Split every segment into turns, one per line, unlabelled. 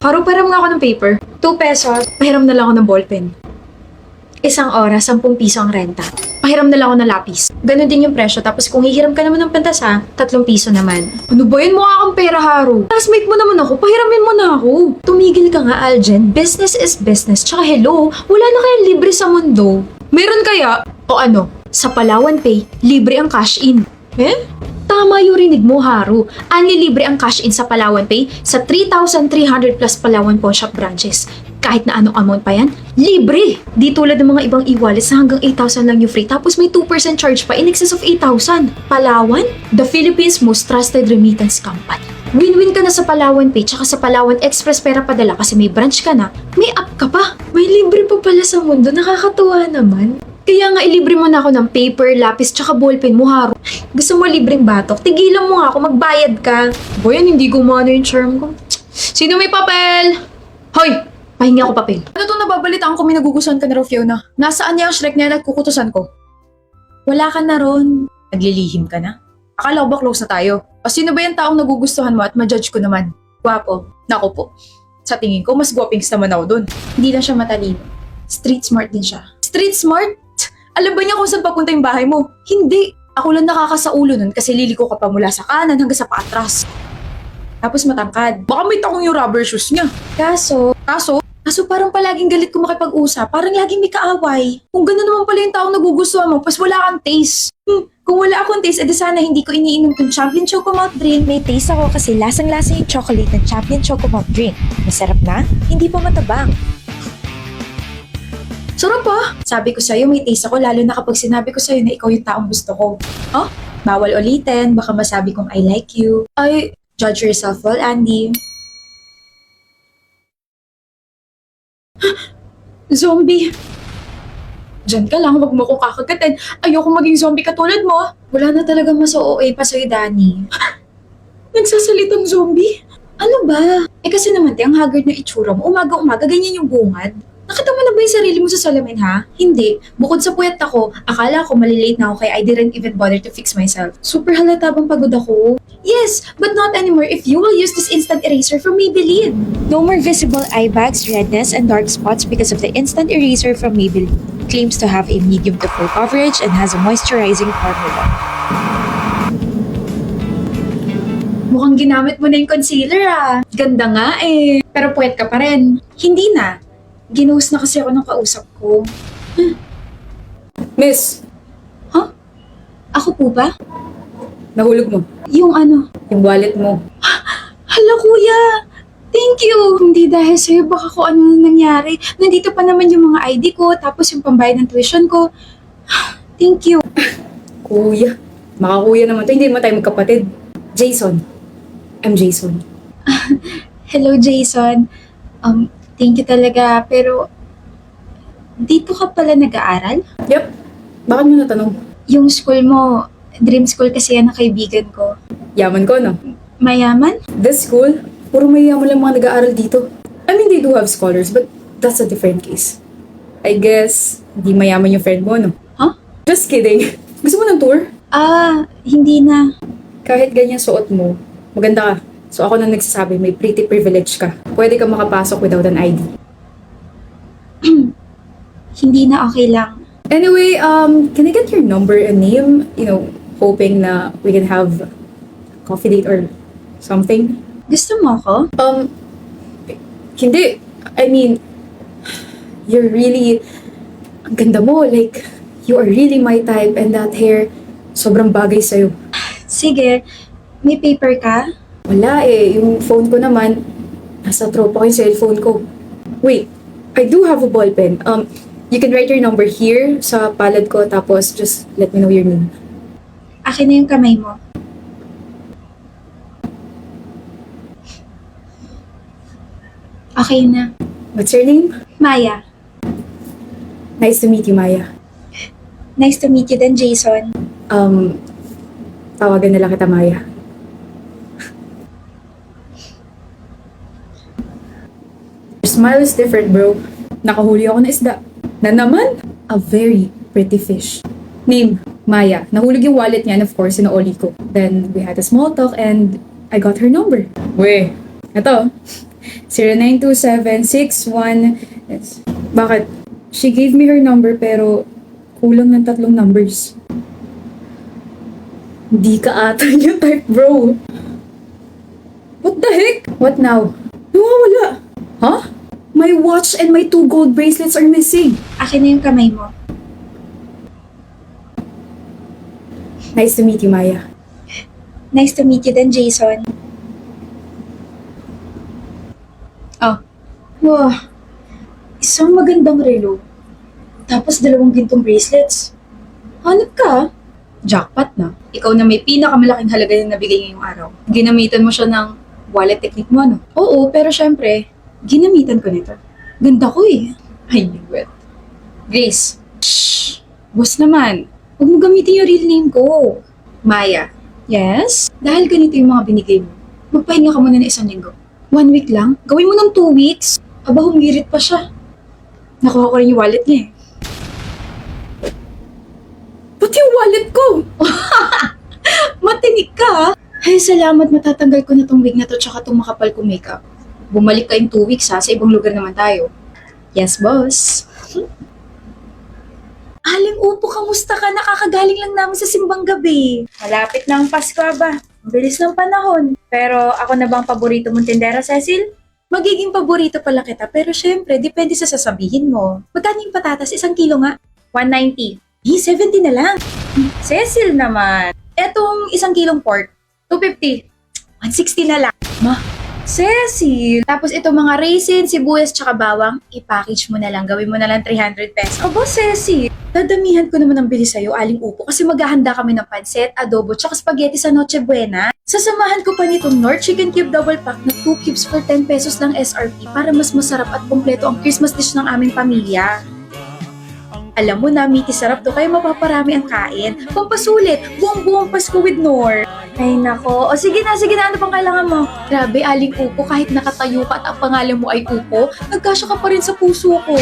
Haro, pahiram nga ako ng paper. 2 pesos, pahiram na lang ako ng ballpen. 1 oras, 10 piso ang renta. Pahiram na lang ako ng lapis. Ganon din yung presyo. Tapos kung hihiram ka naman ng pantasa, 3 piso naman. Ano ba yun? Mukha kang pera, Haro. Classmate mo naman ako. Pahiramin mo na ako. Tumigil ka nga, Aljen. Business is business. Tsaka hello, wala na kayang libre sa mundo. Meron kaya? O ano? Sa Palawan Pay, libre ang cash in. Eh? Tama yung rinig mo, Haru. Anli libre ang cash in sa Palawan Pay sa 3,300 plus Palawan Pawn Shop branches. Kahit na anong amount pa yan, libre! Di tulad ng mga ibang e-wallets na hanggang 8,000 lang yung free tapos may 2% charge pa in excess of 8,000. Palawan? The Philippines' most trusted remittance company. Win-win ka na sa Palawan Pay tsaka sa Palawan Express Pera Padala kasi may branch ka na, may app ka pa. May libre pa pala sa mundo, nakakatuwa naman. Kaya nga ilibre mo na ako ng paper, lapis, tsaka ballpen mo, Haru. Gusto mo libreng batok? Tigilan mo nga ako, magbayad ka. Boy, yan, hindi gumana yung charm ko. Sino may papel? Hoy! Pahingi ako papel. Ano to nababalitaan ko may nagugustuhan ka na raw, Fiona? Nasaan niya ang Shrek niya nagkukutusan ko? Wala ka na ron. Naglilihim ka na? Akala ko ba close na tayo? O sino ba yung taong nagugustuhan mo at ma-judge ko naman? Gwapo. Naku po. Sa tingin ko, mas gwapings naman ako dun. Hindi lang siya matalino. Street smart din siya. Street smart? Alam ba niya kung saan papunta yung bahay mo? Hindi. Ako lang nakakasaulo nun kasi liliko ka pa mula sa kanan hanggang sa paatras. Tapos matangkad. Baka may takong yung rubber shoes niya. Kaso parang palaging galit ko makipag-usap. Parang laging may kaaway. Kung gano'n naman pala yung taong nagugustuhan mo, pas wala kang taste. Kung wala akong taste, edi sana hindi ko iniinom tong Champion Choco Malt Drink.
May taste ako kasi lasang-lasa yung chocolate ng Champion Choco Malt Drink. Masarap na, hindi pa matabang.
Sarap ah! Sabi ko sa'yo, may taste ako lalo na kapag sinabi ko sa'yo na ikaw yung taong gusto ko. Oh? Bawal ulitin, baka masabi kong I like you. Ay, judge yourself well, Andy. Zombie! Diyan ka lang, wag mo kong kakagatin. Ayoko maging zombie katulad mo. Wala na talaga mas OA pa sa'yo, Danny. Nagsasalitang zombie? Ano ba? Eh kasi naman, ang haggard na itsura mo. Umaga-umaga, ganyan yung bungad. Nakita mo na ba yung sarili mo sa salamin, ha? Hindi. Bukod sa puwet ako, akala ko malilate na ako kaya I didn't even bother to fix myself. Super halata bang pagod ako? Yes, but not anymore if you will use this instant eraser from Maybelline.
No more visible eye bags, redness, and dark spots because of the instant eraser from Maybelline. Claims to have a medium to full coverage and has a moisturizing formula.
Mukhang ginamit mo na yung concealer, ah. Ganda nga eh. Pero puwet ka pa rin. Hindi na. Ginuhos na kasi ako ng kausap ko.
Miss,
Huh? Ako po ba?
nahulog mo.
Yung ano?
Yung wallet mo.
Hala kuya! Thank you! Hindi dahil sa'yo baka kung ano nangyari. Nandito pa naman yung mga ID ko, tapos yung pambayad ng tuition ko. Thank you.
Kuya. Makakuya naman to. Hindi naman tayo magkapatid. Jason. I'm Jason.
Hello Jason. Thank you talaga, pero dito ka pala nag-aaral?
Yep. Bakit mo natanong?
Yung school mo, dream school kasi yan ng kaibigan ko.
Yaman ko, no?
Mayaman?
This school, puro mayaman lang mga nag-aaral dito. I mean, they do have scholars, but that's a different case. I guess, hindi mayaman yung friend mo, no?
Huh?
Just kidding. Gusto mo ng tour?
Hindi na.
Kahit ganyan suot mo, maganda ka. So ako na nagsasabi, may pretty privilege ka. Pwede ka makapasok without an ID.
Hindi na, okay lang.
Anyway, can I get your number and name? You know, hoping na we can have coffee date or something.
Gusto mo ako?
Hindi. I mean, you're really, ang ganda mo. Like, you are really my type and that hair, sobrang bagay sa'yo.
Sige, may paper ka?
Wala eh. Yung phone ko naman, nasa tropa ko yung cellphone ko. Wait, I do have a ball pen. You can write your number here sa palad ko tapos just let me know your name.
Akin na yung kamay mo. Okay na.
What's your name?
Maya.
Nice to meet you, Maya.
Nice to meet you din, Jason.
Tawagan na lang kita, Maya. Your smile is different, bro. Nakahuli ako ng isda. Na naman, a very pretty fish. Name, Maya. Nahulog yung wallet niya and of course, sinuoli ko. Then, we had a small talk and I got her number. Weh, eto. 092761... Yes. Bakit? She gave me her number pero kulang ng 3 numbers. Hindi ka ata yung type, bro. What the heck? What now? Nawawala. Huh? My watch and my 2 gold bracelets are missing.
Akin na yung kamay mo.
Nice to meet you, Maya.
Nice to meet you din, Jason.
Oh,
Wow, isang magandang relo. Tapos 2 gintong bracelets. Hanap ka?
jackpot na. Ikaw na may pinakamalaking halaga na nabigay ngayong araw. Ginamitan mo siya ng wallet technique mo, ano? Oo, pero syempre, ginamitan ko nito. Ganda ko eh. I knew it. Grace. Shh! Boss naman. Huwag mo gamitin yung real name ko. Maya. Yes? Dahil ganito yung mga binigay mo, magpahinga ka muna ng 1 linggo. 1 week lang? Gawin mo ng 2 weeks? Aba, humirit pa siya. Nakuha ko rin yung wallet niya eh.
Ba't yung wallet ko?
Matinik ka, ha? Ay, salamat, matatanggal ko na tong wig na to tsaka tong makapal kong makeup. Bumalik ka in 2 weeks, ha? Sa ibang lugar naman tayo. Yes, boss. Aling Upo, kamusta ka? Nakakagaling lang namin sa simbang gabi.
Malapit na ang Pasko ba? Ang bilis ng panahon. Pero ako na bang paborito mong tindera, Cecil?
Magiging paborito pala kita, pero syempre, depende sa sasabihin mo. Magkano yung patatas? 1 kilo nga.
190.
70 na lang.
Cecil naman.
Etong 1 kilong pork, 250. 160 na lang.
Cecil.
Tapos itong mga raisin, sibuyas, tsaka bawang, i-package mo na lang. Gawin mo na lang 300 pesos.
Aba, Cecil.
Dadamihan ko naman ang bili sa'yo, Aling Upo, kasi maghahanda kami ng pancit, adobo, tsaka spaghetti sa Noche Buena. Sasamahan ko pa nitong North Chicken Cube Double Pack na 2 cubes for 10 pesos lang SRP para mas masarap at kumpleto ang Christmas dish ng aming pamilya. Alam mo na, Miki, sarap to, kaya mapaparami ang kain. Pampasulit, buong-buong Pasko with Nor.
Ay nako. O sige na, ano pang kailangan mo?
Grabe, Aling Upo, kahit nakatayo ka at ang pangalan mo ay Upo, nagkasya ka pa rin sa puso ko.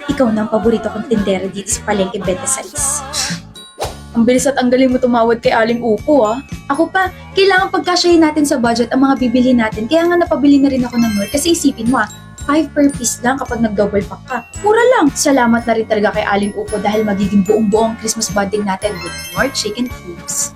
Ikaw na ang paborito kong tindera dito sa Palengke 26.
Ang bilis at ang galing mo tumawad kay Aling Upo, ah. Ako pa, kailangan pagkasyahin natin sa budget ang mga bibili natin. Kaya nga napabili na rin ako ng Nor kasi isipin mo, 5 per piece lang kapag nag-double pack ka. Mura lang. Salamat na rin talaga kay Aling Upo dahil magiging buong-buong Christmas bonding natin with more chicken cubes.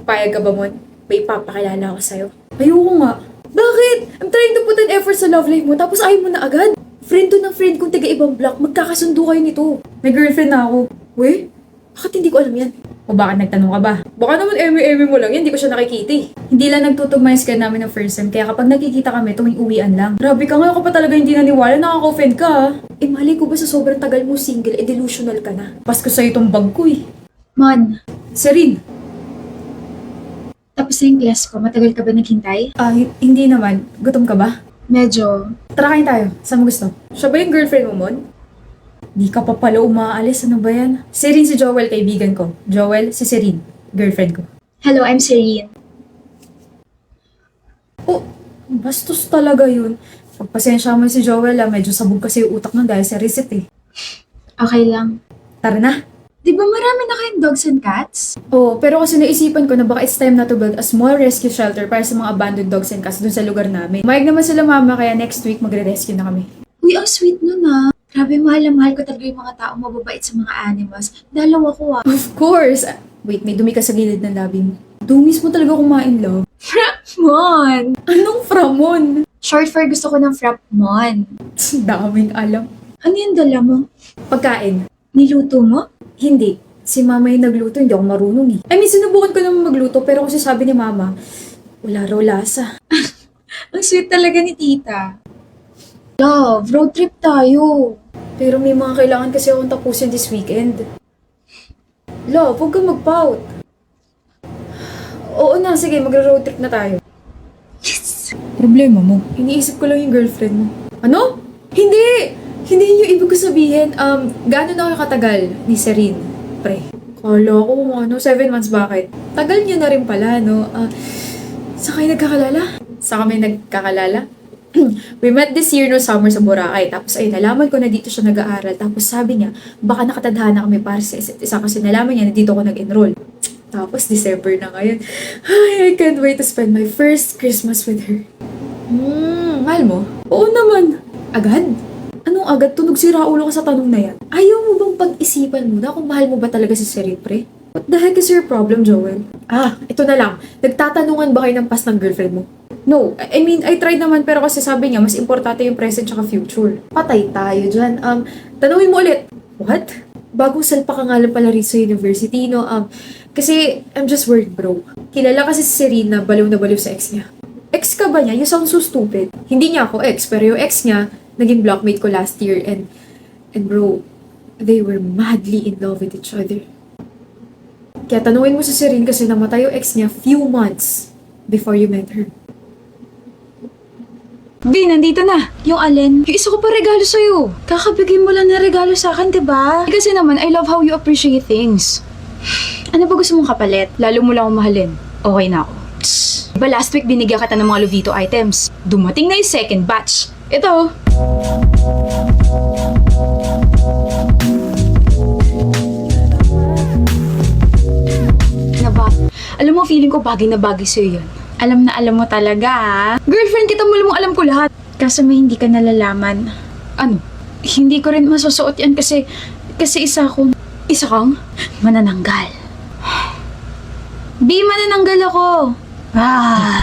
Payag ka ba, Mon? May ipapakilala ako sa'yo. Ayoko nga. Bakit? I'm trying to put an effort sa love life mo tapos ayaw mo na agad. Friend to ng friend kong taga-ibang block, magkakasundo kayo nito. May girlfriend na ako. Weh? Bakit hindi ko alam yan? O baka nagtanong ka ba? Baka naman eme-eme mo lang yan, hindi ko siya nakikita eh. Hindi lang nagtutugma yung scan namin ng first time, kaya kapag nakikita kami, tuwing uwian lang. Grabe ka, ngayon ka pa talaga hindi naniwala, nakaka-offend ka ah. Eh mali ko ba sa sobrang tagal mo single, eh delusional ka na. Pasko sa'yo tong bag ko eh.
Mon,
Serene,
tapos na yung class ko. Matagal ka ba naghintay?
hindi naman. Gutom ka ba?
Medyo.
Tara kain tayo. Saan mo gusto? Siya ba yung girlfriend mo, Mon? Di ka pa pala umaalis. Ano ba yan? Serene si Joel, kaibigan ko. Joel, si Serene, girlfriend ko.
Hello, I'm Serene.
Oh, bastos talaga yun. Pagpasensya mo si Joel medyo sabog kasi yung utak nun dahil sa receipt eh.
Okay lang.
Tara na.
Di ba marami na kayong dogs and cats?
Oh, pero kasi naisipan ko na baka it's time na to build a small rescue shelter para sa mga abandoned dogs and cats dun sa lugar namin. Mayag naman sila mama kaya next week magre-rescue na kami.
Uy, ang sweet nun ah. Grabe, mahal na mahal ko talaga yung mga taong mababait sa mga animals. Dalawa ko ah.
Of course! Wait, may dumi ka sa gilid ng labi mo. Dumis mo talaga kumain, love.
Mon!
Anong framon?
Short for gusto ko ng frapmon.
Daming alam.
Ano yung dala mo?
Pagkain.
Niluto mo?
Hindi. Si mama yung nagluto, hindi ako marunong eh. I mean, sinubukan ko naman magluto, pero kasi sabi ni mama, wala raw lasa.
Ang sweet talaga ni tita. Love, road trip tayo.
Pero may mga kailangan kasi akong tapusin this weekend. Love, huwag kang mag-pout. Oo na, sige, magra-road trip na tayo.
Yes!
Problema mo? Iniisip ko lang yung girlfriend mo. Ano? Hindi! Hindi yun yung ibig ko sabihin. Gaano na kayo katagal ni Serene? Pre. Kala ko, 7 months, bakit? Tagal niyo na rin pala, no? Saan kayo nagkakalala? Saan kami nagkakalala? We met this year no summer sa Boracay. Tapos ayun, nalaman ko na dito siya nag-aaral. Tapos sabi niya, baka nakatadhana kami para sa isa't isa kasi nalaman niya na dito ako nag-enroll. Tapos December na ngayon. Ay, I can't wait to spend my first Christmas with her. Mahal mo? Oo naman. Agad? Anong agad? Tunog si Raulo ka sa tanong na yan. Ayaw mo bang pag-isipan muna kung mahal mo ba talaga si Serene, pre? What the heck is your problem, Joel? Ito na lang. Nagtatanungan ba kayo ng past ng girlfriend mo? No. I mean, I tried naman pero kasi sabi niya, mas importante yung present tsaka future. Patay tayo dyan. Tanungin mo ulit. What? Bagong salpa ka nga lang pala rin sa university, no? Kasi I'm just worried, bro. Kilala kasi si Serene na baliw sa ex niya. Ex ka ba niya? You sound so stupid. Hindi niya ako ex, pero yung ex niya, naging blockmate ko last year and bro, they were madly in love with each other. Kaya tanungin mo si Serene kasi namatay yung ex niya few months before you met her.
B, nandito na. Yung alin? Yung isa ko pa regalo sa'yo. Kakabigay mo lang na regalo sa akin, diba? Kasi naman, I love how you appreciate things. Ano ba gusto mong kapalit? Lalo mo lang akong mahalin. Okay na ako. Tss. Diba last week binigyan kita ng mga Lovito items? Dumating na yung second batch. Ito. Naba, alam mo, feeling ko bagay na bagay sa'yo yun. Alam na alam mo talaga, ah. Girlfriend kita, mo alam ko lahat. Kaso may hindi ka nalalaman. Ano? Hindi ko rin masusuot yan kasi isa kang manananggal. Di manananggal ako. Ah.